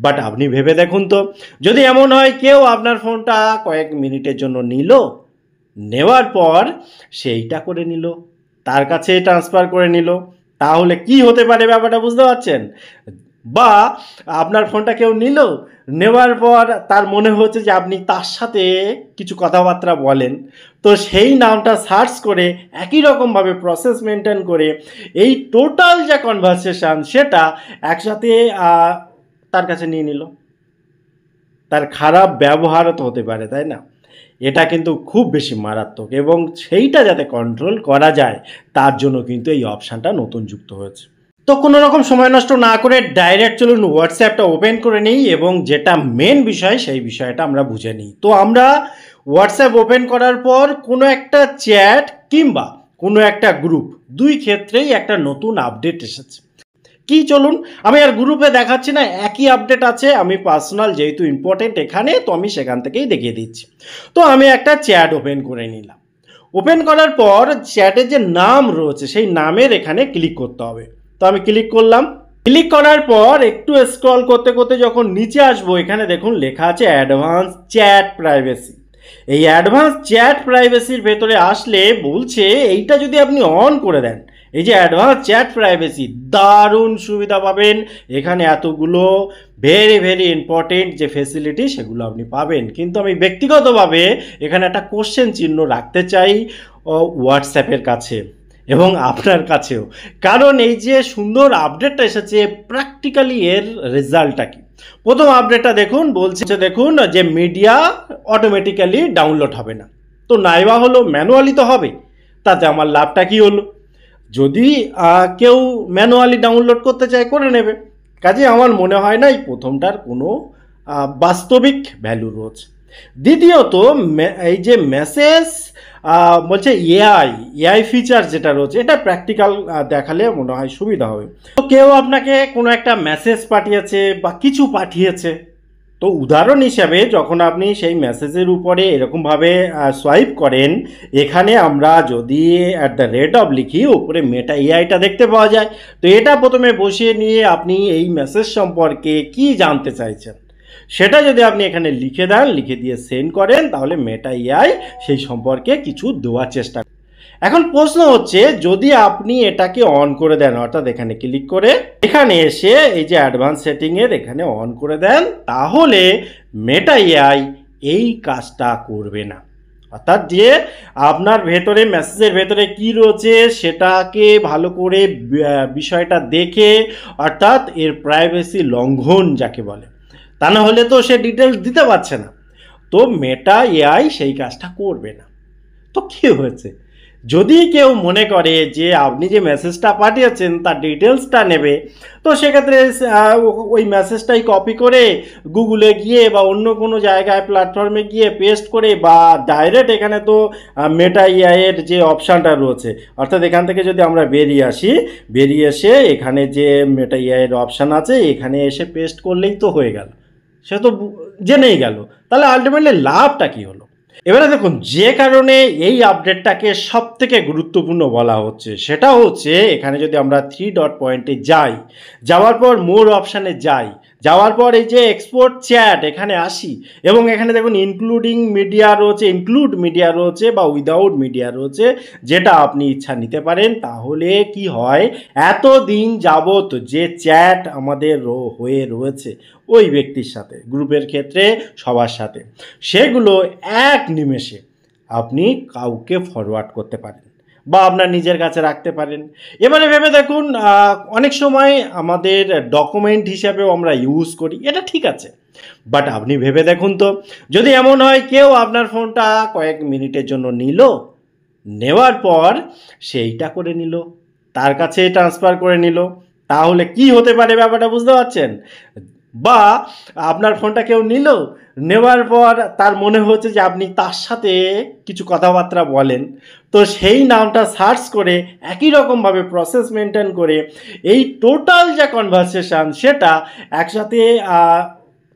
But আপনি ভেবে দেখুন তো, যদি এমন হয় কেউ আপনার ফোনটা কয়েক মিনিটের জন্য নিল, নেওয়ার পর সেইটা করে নিল, তার কাছে ট্রান্সফার করে নিল, তাহলে কি হতে পারে ব্যাপারটা বুঝতে পারছেন? বা আপনার ফোনটা কেউ নিল, নেওয়ার পর তার মনে হচ্ছে যে আপনি তার সাথে কিছু কথাবার্তা বলেন, তো সেই নামটা সার্চ করে একই রকমভাবে প্রসেস মেনটেন করে এই টোটাল যে কনভারসেশন সেটা একসাথে তার কাছে নিয়ে নিল। তার খারাপ ব্যবহারও তো হতে পারে, তাই না? এটা কিন্তু খুব বেশি মারাত্মক, এবং সেইটা যাতে কন্ট্রোল করা যায় তার জন্য কিন্তু এই অপশানটা নতুন যুক্ত হয়েছে। তো কোনো রকম সময় নষ্ট না করে ডাইরেক্ট চলুন হোয়াটসঅ্যাপটা ওপেন করে নিই এবং যেটা মেন বিষয় সেই বিষয়টা আমরা বুঝে নিই। তো আমরা হোয়াটসঅ্যাপ ওপেন করার পর কোনো একটা চ্যাট কিংবা কোনো একটা গ্রুপ, দুই ক্ষেত্রেই একটা নতুন আপডেট এসেছে। কি চলুন, আমি আর গ্রুপে দেখাচ্ছি না, একই আপডেট আছে, আমি পার্সোনাল যেহেতু ইম্পর্টেন্ট এখানে, তো আমি সেখান থেকেই দেখিয়ে দিচ্ছি। তো আমি একটা চ্যাট ওপেন করে নিলাম। ওপেন করার পর চ্যাটের যে নাম রয়েছে সেই নামের এখানে ক্লিক করতে হবে। তো আমি ক্লিক করলাম। ক্লিক করার পর একটু স্ক্রল করতে করতে যখন নিচে আসবো, এখানে দেখুন লেখা আছে অ্যাডভান্স চ্যাট প্রাইভেসি। এই অ্যাডভান্স চ্যাট প্রাইভেসির ভেতরে আসলে বলছে এইটা যদি আপনি অন করে দেন, এই যে অ্যাডভান্স চ্যাট প্রাইভেসি, দারুণ সুবিধা পাবেন। এখানে এতগুলো ভেরি ভেরি ইম্পর্টেন্ট যে ফেসিলিটি সেগুলো আপনি পাবেন। কিন্তু আমি ব্যক্তিগতভাবে এখানে একটা কোশ্চেন চিহ্ন রাখতে চাই হোয়াটসঅ্যাপের কাছে এবং আপনার কাছেও, কারণ এই যে সুন্দর আপডেটটা এসেছে, প্র্যাকটিক্যালি এর রেজাল্টটা কি? প্রথম আপডেটটা দেখুন, বলছে দেখুন যে মিডিয়া অটোমেটিক্যালি ডাউনলোড হবে না। তো নাইবা হলো, ম্যানুয়ালি তো হবে, তাতে আমার লাভটা কি হলো? যদি কেউ ম্যানুয়ালি ডাউনলোড করতে চায় করে নেবে। কাজে আমার মনে হয় না এই প্রথমটার কোনো বাস্তবিক ভ্যালু রয়েছে। দ্বিতীয়ত এই যে মেসেজ বলছে এআই ফিচার যেটা রয়েছে, এটা প্র্যাকটিক্যাল দেখালে মনে হয় সুবিধা হবে। তো কেউ আপনাকে কোনো একটা মেসেজ পাঠিয়েছে বা কিছু পাঠিয়েছে, তো উদাহরণ হিসাবে যখন আপনি সেই মেসেজের উপরে এরকমভাবে সোয়াইপ করেন, এখানে আমরা যদি @ লিখি, উপরে মেটা এআইটা দেখতে পাওয়া যায়। তো এটা প্রথমে বসিয়ে নিয়ে আপনি এই মেসেজ সম্পর্কে কি জানতে চাইছেন সেটা যদি আপনি এখানে লিখে দেন, লিখে দিয়ে সেন্ড করেন, তাহলে মেটা এআই সেই সম্পর্কে কিছু দেওয়ার চেষ্টা। এখন প্রশ্ন হচ্ছে, যদি আপনি এটাকে অন করে দেন, অর্থাৎ এখানে ক্লিক করে এখানে এসে এই যে অ্যাডভান্স সেটিংয়ের এখানে অন করে দেন, তাহলে মেটা এআই এই কাজটা করবে না। অর্থাৎ যে আপনার ভেতরে মেসেজের ভেতরে কি রয়েছে সেটাকে ভালো করে বিষয়টা দেখে, অর্থাৎ এর প্রাইভেসি লঙ্ঘন যাকে বলে, তা না হলে তো সে ডিটেলস দিতে পারছে না। তো মেটা এআই সেই কাজটা করবে না। তো কী হয়েছে? যদি কেউ মনে করে যে আপনি যে মেসেজটা পাঠিয়েছেন তার ডিটেলসটা নেবে, তো সেক্ষেত্রে ওই মেসেজটাই কপি করে গুগলে গিয়ে বা অন্য কোনো জায়গায় প্ল্যাটফর্মে গিয়ে পেস্ট করে, বা ডাইরেক্ট এখানে তো মেটা এআইয়ের যে অপশানটা রয়েছে, অর্থাৎ এখান থেকে যদি আমরা বেরিয়ে আসি, বেরিয়ে এসে এখানে যে মেটা এআইয়ের অপশান আছে এখানে এসে পেস্ট করলেই তো হয়ে গেল, সে তো জেনেই গেল। তাহলে আলটিমেটলি লাভটা কী হলো? এবারে দেখুন, যে কারণে এই আপডেটটাকে সব থেকে গুরুত্বপূর্ণ বলা হচ্ছে সেটা হচ্ছে, এখানে যদি আমরা 3 ডট পয়েন্টে যাই, যাওয়ার পর মোর অপশানে যাই, যাওয়ার পর এই যে এক্সপোর্ট চ্যাট এখানে আসি, এবং এখানে দেখুন ইনক্লুডিং মিডিয়া রয়েছে, ইনক্লুড মিডিয়া রয়েছে বা উইদাউট মিডিয়া রয়েছে, যেটা আপনি ইচ্ছা নিতে পারেন। তাহলে কি হয়, এতদিন যাবত যে চ্যাট আমাদের হয়ে রয়েছে ওই ব্যক্তির সাথে, গ্রুপের ক্ষেত্রে সবার সাথে, সেগুলো এক নিমেষে আপনি কাউকে ফরওয়ার্ড করতে পারেন বা আপনার নিজের কাছে রাখতে পারেন। এবারে ভেবে দেখুন, অনেক সময় আমাদের ডকুমেন্ট হিসাবেও আমরা ইউজ করি, এটা ঠিক আছে, বাট আপনি ভেবে দেখুন তো, যদি এমন হয় কেউ আপনার ফোনটা কয়েক মিনিটের জন্য নিল, নেওয়ার পর সেইটা করে নিল, তার কাছে ট্রান্সফার করে নিল, তাহলে কি হতে পারে ব্যাপারটা বুঝতে পারছেন? বা আপনার ফোনটা কেউ নিল, নেওয়ার পর তার মনে হচ্ছে যে আপনি তার সাথে কিছু কথাবার্তা বলেন, তো সেই নামটা সার্চ করে একই রকমভাবে প্রসেস মেনটেন করে এই টোটাল যে কনভারসেশন সেটা একসাথে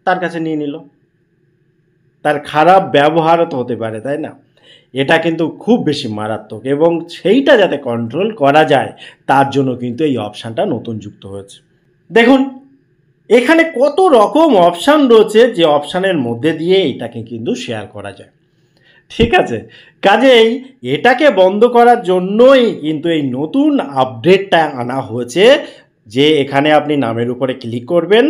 তার কাছে নিয়ে নিল। তার খারাপ ব্যবহারও তো হতে পারে, তাই না? এটা কিন্তু খুব বেশি মারাত্মক, এবং সেইটা যাতে কন্ট্রোল করা যায় তার জন্য কিন্তু এই অপশানটা নতুন যুক্ত হয়েছে। দেখুন, এখানে কত রকম অপশান রয়েছে, যে অপশানের মধ্যে দিয়ে এটাকে কিন্তু শেয়ার করা যায়। ঠিক আছে, কাজেই এটাকে বন্ধ করার জন্যই কিন্তু এই নতুন আপডেটটা আনা হয়েছে, যে এখানে আপনি নামের উপরে ক্লিক করবেন,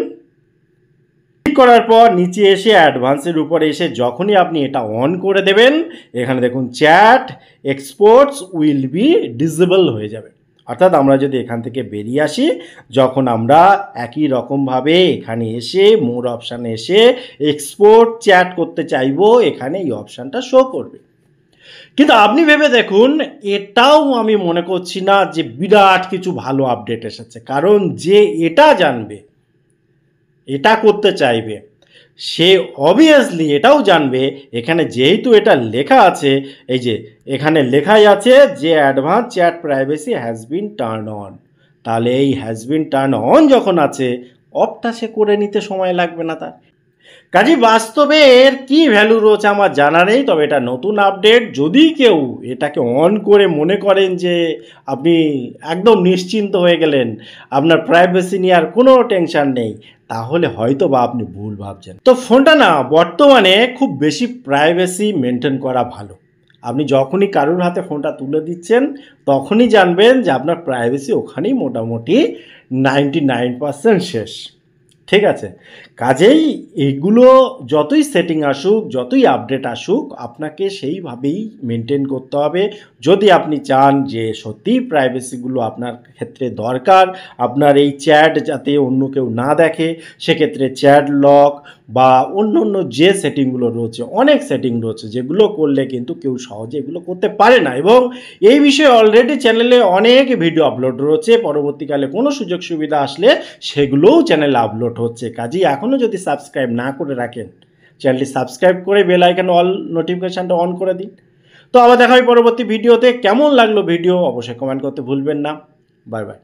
ক্লিক করার পর নিচে এসে অ্যাডভান্সের উপরে এসে যখনই আপনি এটা অন করে দেবেন, এখানে দেখুন chat exports will be disable হয়ে যাবে। অর্থাৎ আমরা যদি এখান থেকে বেরিয়ে আসি, যখন আমরা একই রকমভাবে এখানে এসে মোর অপশানে এসে এক্সপোর্ট চ্যাট করতে চাইবো, এখানে এই অপশানটা শো করবে। কিন্তু আপনি ভেবে দেখুন, এটাও আমি মনে করছি না যে বিরাট কিছু ভালো আপডেট এসেছে, কারণ যে এটা জানবে, এটা করতে চাইবে, সে অবভিয়াসলি এটাও জানবে এখানে যেহেতু এটা লেখা আছে, এই যে এখানে লেখাই আছে যে advance chat privacy has been turn on, তাহলে এই হ্যাজ বিন টার্ন অন যখন আছে, অফটা সে করে নিতে সময় লাগবে না তার। কাজে বাস্তবে এর কী ভ্যালু রয়েছে আমার জানা নেই, তবে এটা নতুন আপডেট। যদি কেউ এটাকে অন করে মনে করেন যে আপনি একদম নিশ্চিন্ত হয়ে গেলেন, আপনার প্রাইভেসি নিয়ে আর কোনো টেনশন নেই, তাহলে হয়তো বা আপনি ভুল ভাবছেন। তো ফোনটা না বর্তমানে খুব বেশি প্রাইভেসি মেনটেন করা ভালো। আপনি যখনই কারোর হাতে ফোনটা তুলে দিচ্ছেন, তখনই জানবেন যে আপনার প্রাইভেসি ওখানেই মোটামুটি 99% শেষ। ঠিক আছে, কাজেই এইগুলো যতই সেটিং আসুক, যতই আপডেট আসুক, আপনাকে সেইভাবেই মেনটেন করতে হবে। যদি আপনি চান যে সত্যিই প্রাইভেসিগুলো আপনার ক্ষেত্রে দরকার, আপনার এই চ্যাট যাতে অন্য কেউ না দেখে, সেক্ষেত্রে চ্যাট লক বা অন্য অন্য যে সেটিংগুলো রয়েছে, অনেক সেটিং রয়েছে যেগুলো করলে কিন্তু কেউ সহজে এগুলো করতে পারে না। এবং এই বিষয়ে অলরেডি চ্যানেলে অনেক ভিডিও আপলোড রয়েছে, পরবর্তীকালে কোনো সুযোগ সুবিধা আসলে সেগুলোও চ্যানেলে আপলোড হচ্ছে। কাজেই এখনও যদি সাবস্ক্রাইব না করে রাখেন, চ্যানেলটি সাবস্ক্রাইব করে বেল আইকন অল নোটিফিকেশানটা অন করে দিন। তো আবার দেখা হবে পরবর্তী ভিডিওতে। কেমন লাগলো ভিডিও অবশ্যই কমেন্ট করতে ভুলবেন না। Bye bye.